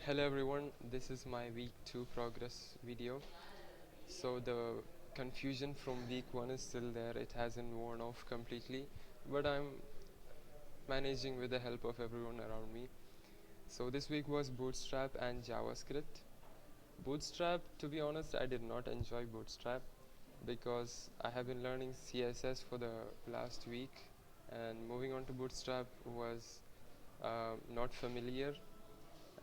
Hello everyone, this is my week 2 progress video. So the confusion from week 1 is still there, it hasn't worn off completely, but I'm managing with the help of everyone around me. So this week was Bootstrap and JavaScript. Bootstrap, to be honest, I did not enjoy Bootstrap because I have been learning CSS for the last week, and moving on to Bootstrap was not familiar,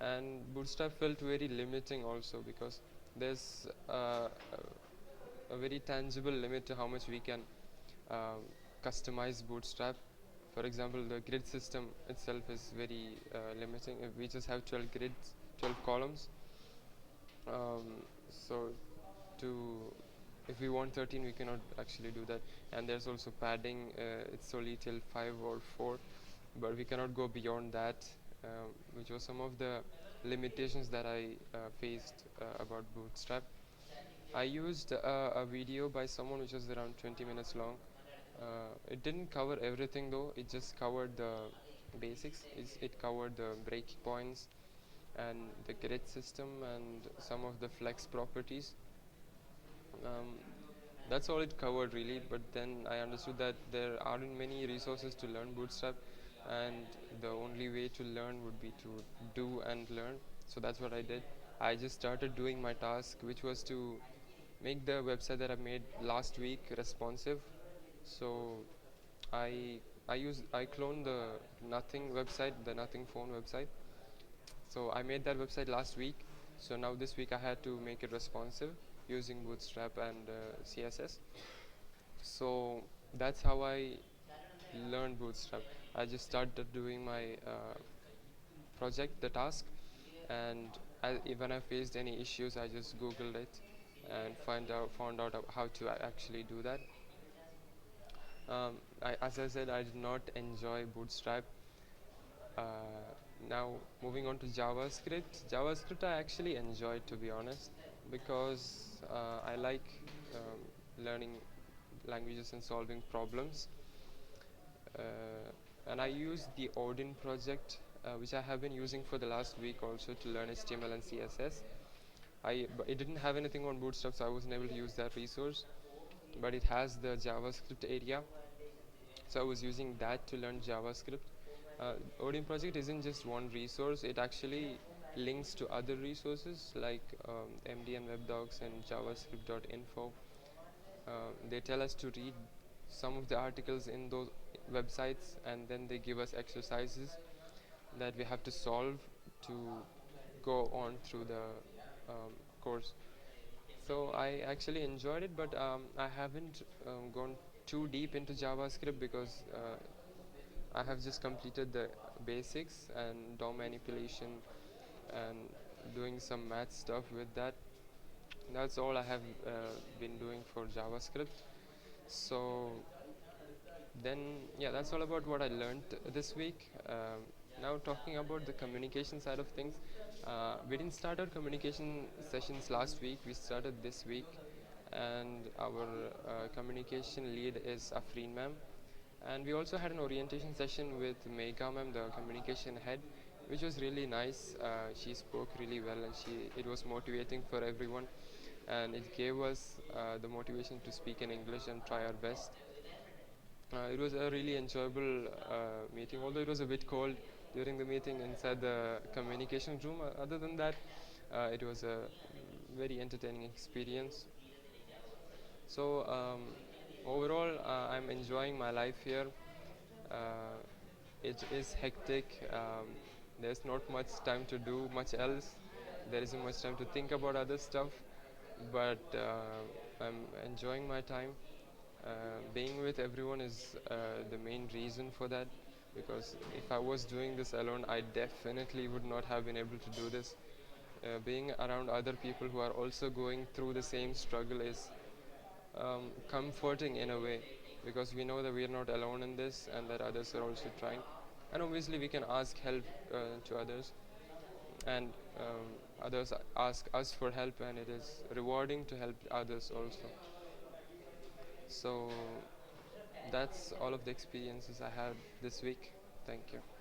and Bootstrap felt very limiting also because there's a very tangible limit to how much we can uh, customize Bootstrap. For example, the grid system itself is very limiting. If we just have 12 grids, 12 columns, um, so to if we want 13, we cannot actually do that. And there's also padding. It's only till 5 or 4, but we cannot go beyond that, which was some of the limitations that I faced about Bootstrap. I used a video by someone which was around 20 minutes long. It didn't cover everything though, it just covered the basics. It covered the breakpoints and the grid system and some of the flex properties. Um, that's all it covered really, but then I understood that there aren't many resources to learn Bootstrap, and the only way to learn would be to do and learn. So that's what I did. I just started doing my task, which was to make the website that I made last week responsive. So I I cloned the Nothing website, the Nothing phone website. So I made that website last week. So now this week I had to make it responsive using Bootstrap and CSS. So that's how I learned Bootstrap. I just started doing my project, the task, and when I faced any issues, I just Googled it and found out how to actually do that. As I said, I did not enjoy Bootstrap. Uh, Now moving on to JavaScript. JavaScript I actually enjoyed, to be honest, because I like learning languages and solving problems. And I use the Odin project, which I have been using for the last week also to learn HTML and CSS. But it didn't have anything on Bootstrap, so I wasn't able to use that resource. But it has the JavaScript area, so I was using that to learn JavaScript. Odin project isn't just one resource; it actually links to other resources like MDN WebDocs and JavaScript.info. They tell us to read some of the articles in those websites, and then they give us exercises that we have to solve to go on through the course. So I actually enjoyed it, but I haven't gone too deep into JavaScript because I have just completed the basics and DOM manipulation and doing some math stuff with that. That's all I have been doing for JavaScript. So then, yeah, that's all about what I learned this week. Now talking about the communication side of things, we didn't start our communication sessions last week. We started this week, and our communication lead is Afreen ma'am. And we also had an orientation session with Megha ma'am, the communication head, which was really nice. She spoke really well, and it was motivating for everyone, and it gave us the motivation to speak in English and try our best. It was a really enjoyable meeting, although it was a bit cold during the meeting inside the communication room. Other than that, it was a very entertaining experience. So overall, I'm enjoying my life here. Uh, it is hectic. There's not much time to do much else. There isn't much time to think about other stuff, but I'm enjoying my time. Being with everyone is the main reason for that, because if I was doing this alone, I definitely would not have been able to do this. Being around other people who are also going through the same struggle is comforting in a way, because we know that we are not alone in this and that others are also trying. And obviously, we can ask help to others, and others ask us for help, and it is rewarding to help others also. So that's all of the experiences I had this week. Thank you.